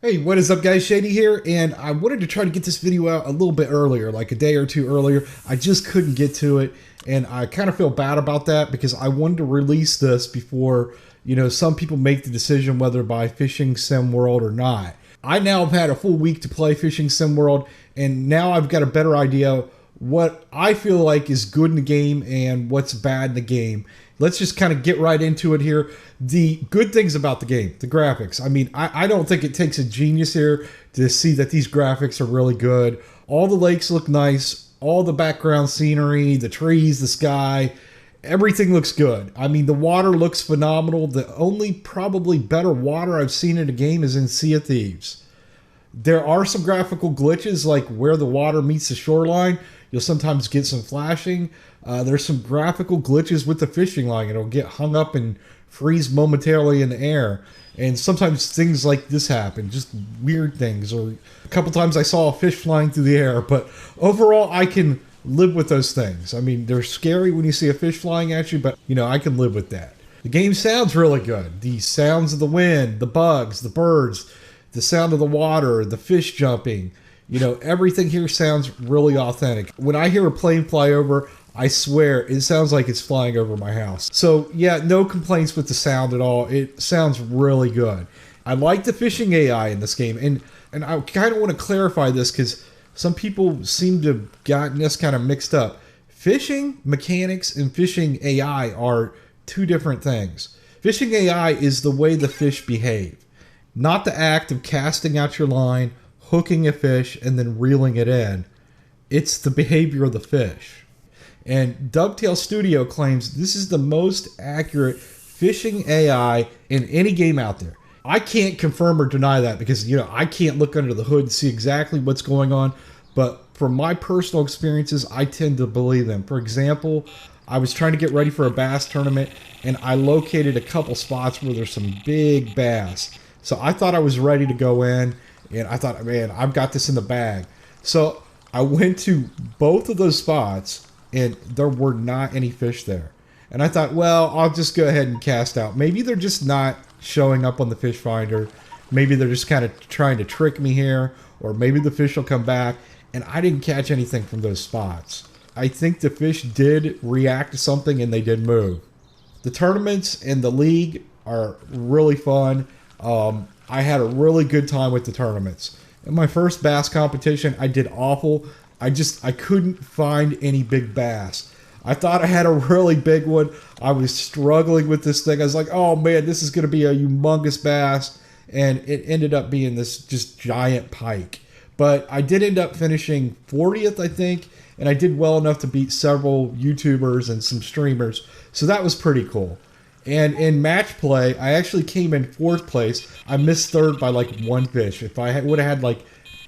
Hey, what is up guys, Shady here, and I wanted to try to get this video out a little bit earlier, like a day or two earlier. I just couldn't get to it, and I kind of feel bad about that because I wanted to release this before, some people make the decision whether to buy Fishing Sim World or not. I now have had a full week to play Fishing Sim World, and now I've got a better idea what I feel like is good in the game and what's bad in the game. Let's just kind of get right into it here. The good things about the game, the graphics. I mean, I don't think it takes a genius here to see that these graphics are really good. All the lakes look nice. All the background scenery, the trees, the sky, everything looks good. I mean, the water looks phenomenal. The only probably better water I've seen in a game is in Sea of Thieves. There are some graphical glitches, like where the water meets the shoreline. You'll sometimes get some flashing. There's some graphical glitches with the fishing line. It'll get hung up and freeze momentarily in the air. And sometimes things like this happen, just weird things. Or a couple times I saw a fish flying through the air. But overall, I can live with those things. I mean, they're scary when you see a fish flying at you, but, I can live with that. The game sounds really good. The sounds of the wind, the bugs, the birds, the sound of the water, the fish jumping. Everything here sounds really authentic. When I hear a plane fly over, I swear it sounds like it's flying over my house. So yeah, no complaints with the sound at all. It sounds really good. I like the fishing AI in this game. And I kind of want to clarify this because some people seem to have gotten this kind of mixed up. Fishing mechanics and fishing AI are two different things. Fishing AI is the way the fish behave, not the act of casting out your line, hooking a fish, and then reeling it in. It's the behavior of the fish. And Dovetail Studio claims this is the most accurate fishing AI in any game out there. I can't confirm or deny that because, I can't look under the hood and see exactly what's going on. But from my personal experiences, I tend to believe them. For example, I was trying to get ready for a bass tournament, and I located a couple spots where there's some big bass. So I thought I was ready to go in, and I thought, man, I've got this in the bag. So I went to both of those spots, and there were not any fish there. And I thought, well, I'll just go ahead and cast out. Maybe they're just not showing up on the fish finder. Maybe they're just kind of trying to trick me here, or maybe the fish will come back. And I didn't catch anything from those spots. I think the fish did react to something and they did move. The tournaments and the league are really fun. I had a really good time with the tournaments. In my first bass competition, I did awful. I couldn't find any big bass. I thought I had a really big one. I was struggling with this thing. I was like, oh man, this is going to be a humongous bass. And it ended up being this just giant pike. But I did end up finishing 40th, I think. And I did well enough to beat several YouTubers and some streamers. So that was pretty cool. And in match play, I actually came in 4th place. I missed 3rd by like one fish. If I would have had like,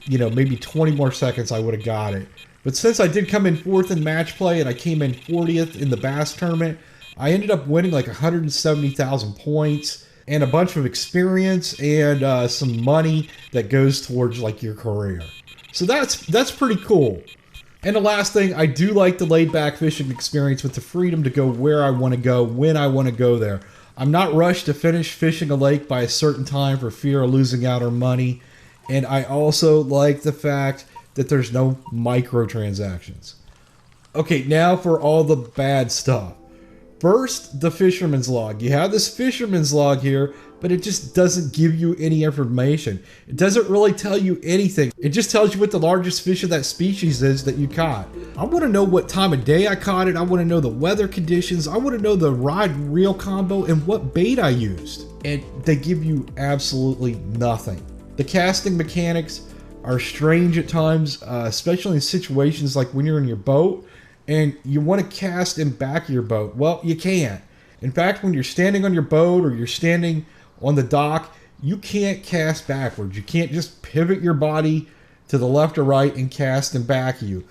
maybe 20 more seconds, I would have got it. But since I did come in 4th in match play and I came in 40th in the bass tournament, I ended up winning like 170,000 points and a bunch of experience and some money that goes towards like your career. So that's pretty cool. And the last thing, I do like the laid-back fishing experience with the freedom to go where I want to go, when I want to go there. I'm not rushed to finish fishing a lake by a certain time for fear of losing out on money. And I also like the fact that there's no microtransactions. Okay, now for all the bad stuff. First, the fisherman's log. You have this fisherman's log here, but it just doesn't give you any information. It doesn't really tell you anything. It just tells you what the largest fish of that species is that you caught. I want to know what time of day I caught it. I want to know the weather conditions. I want to know the rod-reel combo and what bait I used. And they give you absolutely nothing. The casting mechanics are strange at times, especially in situations like when you're in your boat and you want to cast in back of your boat. Well, you can't. In fact, when you're standing on your boat or you're standing on the dock, you can't cast backwards. You can't just pivot your body to the left or right and cast in back of you.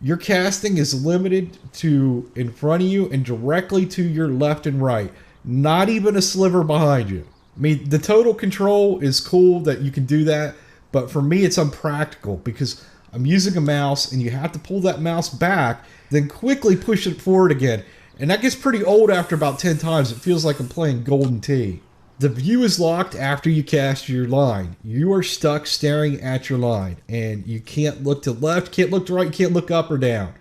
Your casting is limited to in front of you and directly to your left and right. Not even a sliver behind you. I mean, the total control is cool that you can do that, but for me it's unpractical because I'm using a mouse and you have to pull that mouse back, then quickly push it forward again. And that gets pretty old after about 10 times. It feels like I'm playing Golden Tee. The view is locked after you cast your line. You are stuck staring at your line, and you can't look to the left, can't look to the right, can't look up or down.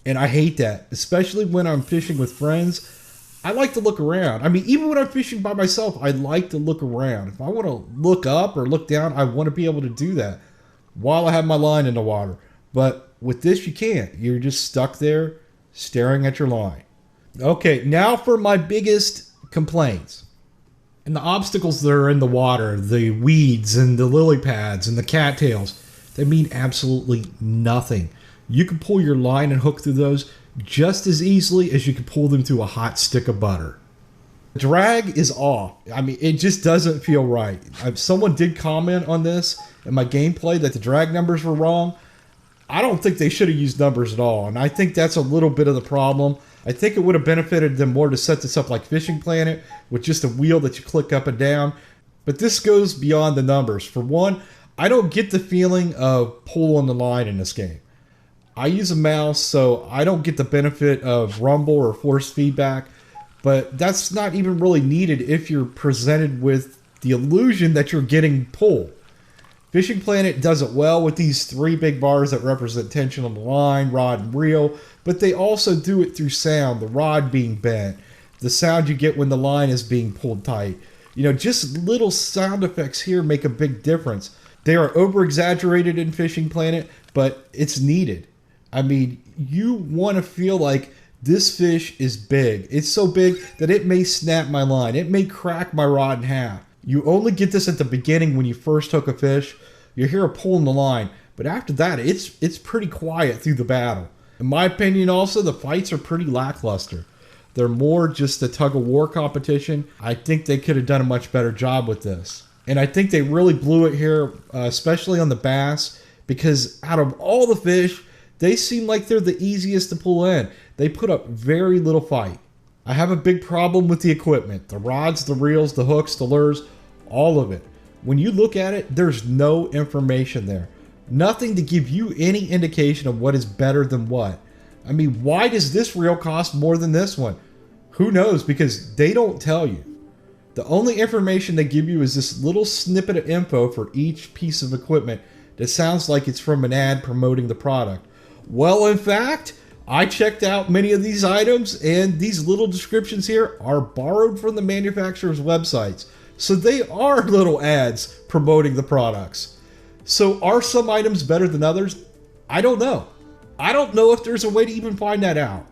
And I hate that, especially when I'm fishing with friends. I like to look around. I mean, even when I'm fishing by myself, I like to look around. If I want to look up or look down, I want to be able to do that while I have my line in the water. But with this, you can't. You're just stuck there staring at your line. Okay, now for my biggest complaints. And the obstacles that are in the water, the weeds and the lily pads and the cattails, they mean absolutely nothing. You can pull your line and hook through those just as easily as you can pull them through a hot stick of butter. The drag is off. I mean, it just doesn't feel right. Someone did comment on this in my gameplay that the drag numbers were wrong. I don't think they should have used numbers at all, and I think that's a little bit of the problem. I think it would have benefited them more to set this up like Fishing Planet with just a wheel that you click up and down. But this goes beyond the numbers. For one, I don't get the feeling of pull on the line in this game. I use a mouse, so I don't get the benefit of rumble or force feedback, but that's not even really needed if you're presented with the illusion that you're getting pull. Fishing Planet does it well with these 3 big bars that represent tension on the line, rod, and reel, but they also do it through sound, the rod being bent, the sound you get when the line is being pulled tight. You know, just little sound effects here make a big difference. They are over-exaggerated in Fishing Planet, but it's needed. I mean, you want to feel like this fish is big. It's so big that it may snap my line. It may crack my rod in half. You only get this at the beginning when you first hook a fish. You hear a pull in the line, but after that, it's pretty quiet through the battle. In my opinion, also, the fights are pretty lackluster. They're more just a tug-of-war competition. I think they could have done a much better job with this. And I think they really blew it here, especially on the bass, because out of all the fish, they seem like they're the easiest to pull in. They put up very little fight. I have a big problem with the equipment. The rods, the reels, the hooks, the lures, all of it. When you look at it, there's no information there. Nothing to give you any indication of what is better than what. I mean, why does this reel cost more than this one? Who knows? Because they don't tell you. The only information they give you is this little snippet of info for each piece of equipment that sounds like it's from an ad promoting the product. Well, in fact, I checked out many of these items, and these little descriptions here are borrowed from the manufacturer's websites. So they are little ads promoting the products. So are some items better than others? I don't know. I don't know if there's a way to even find that out.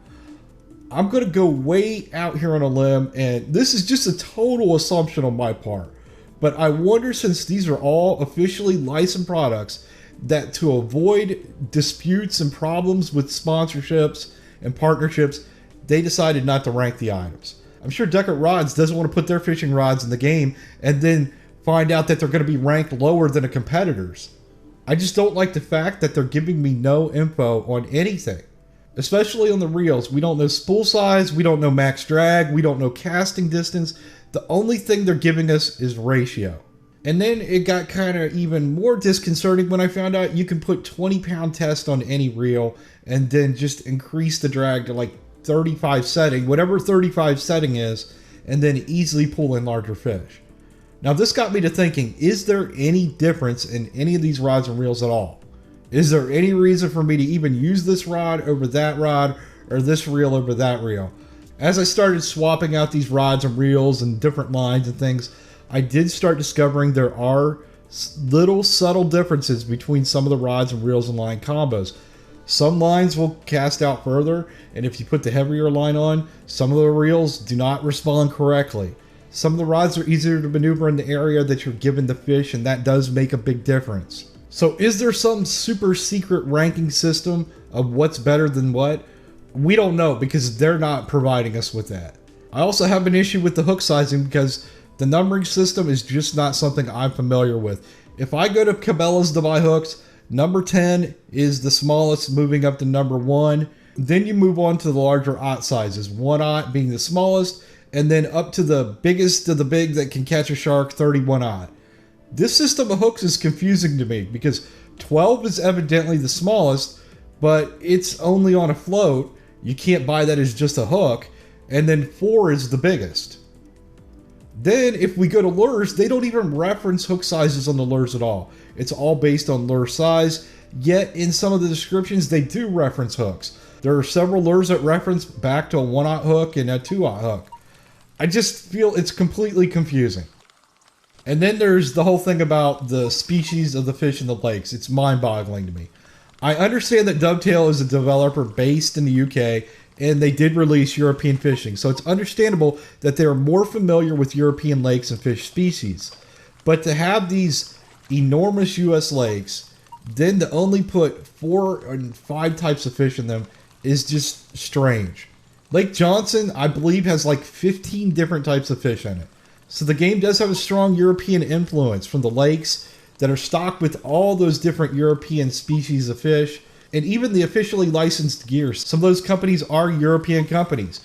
I'm going to go way out here on a limb, and this is just a total assumption on my part. But I wonder, since these are all officially licensed products, that to avoid disputes and problems with sponsorships and partnerships, they decided not to rank the items. I'm sure Deckard Rods doesn't want to put their fishing rods in the game and then find out that they're going to be ranked lower than a competitor's. I just don't like the fact that they're giving me no info on anything. Especially on the reels. We don't know spool size, we don't know max drag, we don't know casting distance. The only thing they're giving us is ratio. And then it got kind of even more disconcerting when I found out you can put 20-pound test on any reel and then just increase the drag to like 35 setting, whatever 35 setting is, and then easily pull in larger fish. Now this got me to thinking, is there any difference in any of these rods and reels at all? Is there any reason for me to even use this rod over that rod or this reel over that reel? As I started swapping out these rods and reels and different lines and things, I did start discovering there are little subtle differences between some of the rods and reels and line combos. Some lines will cast out further, and if you put the heavier line on, some of the reels do not respond correctly. Some of the rods are easier to maneuver in the area that you're given the fish, and that does make a big difference. So is there some super secret ranking system of what's better than what? We don't know, because they're not providing us with that. I also have an issue with the hook sizing because the numbering system is just not something I'm familiar with. If I go to Cabela's to buy hooks, number 10 is the smallest, moving up to number 1. Then you move on to the larger aught sizes, 1/0 being the smallest, and then up to the biggest of the big that can catch a shark, 31/0. This system of hooks is confusing to me because 12 is evidently the smallest, but it's only on a float. You can't buy that as just a hook. And then 4 is the biggest. Then if we go to lures, they don't even reference hook sizes on the lures at all. It's all based on lure size, yet in some of the descriptions they do reference hooks. There are several lures that reference back to a 1/0 hook and a 2/0 hook. I just feel it's completely confusing. And then there's the whole thing about the species of the fish in the lakes. It's mind-boggling to me. I understand that Dovetail is a developer based in the UK, and they did release European fishing, so it's understandable that they are more familiar with European lakes and fish species. But to have these enormous US lakes, then to only put 4 and 5 types of fish in them is just strange. Lake Johnson, I believe, has like 15 different types of fish in it. So the game does have a strong European influence from the lakes that are stocked with all those different European species of fish, and even the officially licensed gear. Some of those companies are European companies.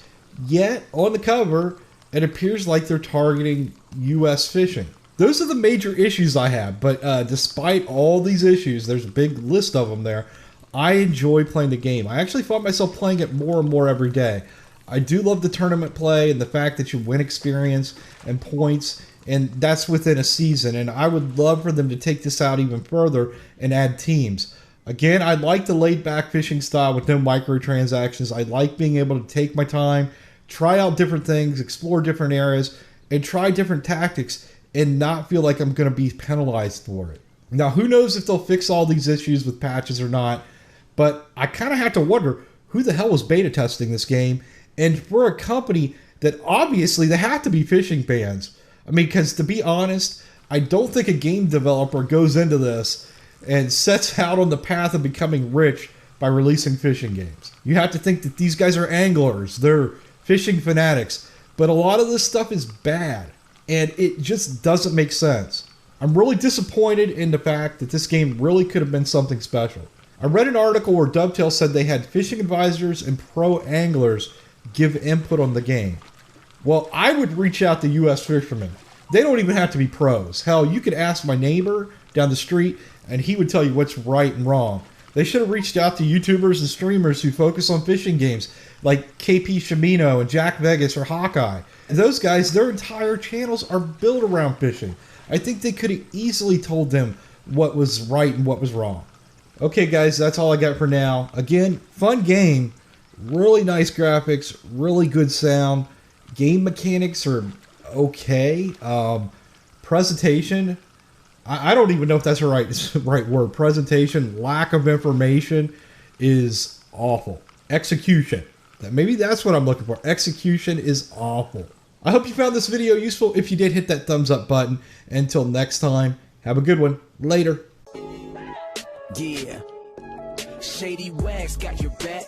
Yet, on the cover, it appears like they're targeting US fishing. Those are the major issues I have, but despite all these issues, there's a big list of them there, I enjoy playing the game. I actually find myself playing it more and more every day. I do love the tournament play and the fact that you win experience and points, and that's within a season, and I would love for them to take this out even further and add teams. Again, I like the laid-back fishing style with no microtransactions. I like being able to take my time, try out different things, explore different areas, and try different tactics and not feel like I'm going to be penalized for it. Now, who knows if they'll fix all these issues with patches or not, but I kind of have to wonder who the hell was beta testing this game, and for a company that obviously they have to be fishing fans. I mean, because to be honest, I don't think a game developer goes into this and sets out on the path of becoming rich by releasing fishing games. You have to think that these guys are anglers, they're fishing fanatics, but a lot of this stuff is bad, and it just doesn't make sense. I'm really disappointed in the fact that this game really could have been something special. I read an article where Dovetail said they had fishing advisors and pro anglers give input on the game. Well, I would reach out to US fishermen. They don't even have to be pros. Hell, you could ask my neighbor down the street and he would tell you what's right and wrong. They should have reached out to YouTubers and streamers who focus on fishing games like KP Shimino and Jack Vegas or Hawkeye. And those guys, their entire channels are built around fishing. I think they could have easily told them what was right and what was wrong. Okay guys, that's all I got for now. Again, fun game, really nice graphics, really good sound. Game mechanics are okay. Presentation, I don't even know if that's the right word. Presentation, lack of information is awful. Execution, maybe that's what I'm looking for. Execution is awful. I hope you found this video useful. If you did, hit that thumbs up button. Until next time, have a good one. Later. Yeah, Shady Wags got your back.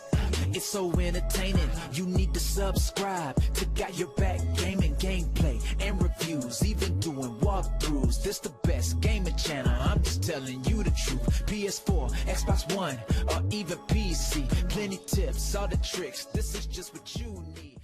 It's so entertaining. You need to subscribe to Got Your Back gaming gameplay and reviews, even doing walkthroughs. This the best gaming channel. I'm just telling you the truth. PS4, Xbox One, or even PC. Plenty tips, all the tricks. This is just what you need.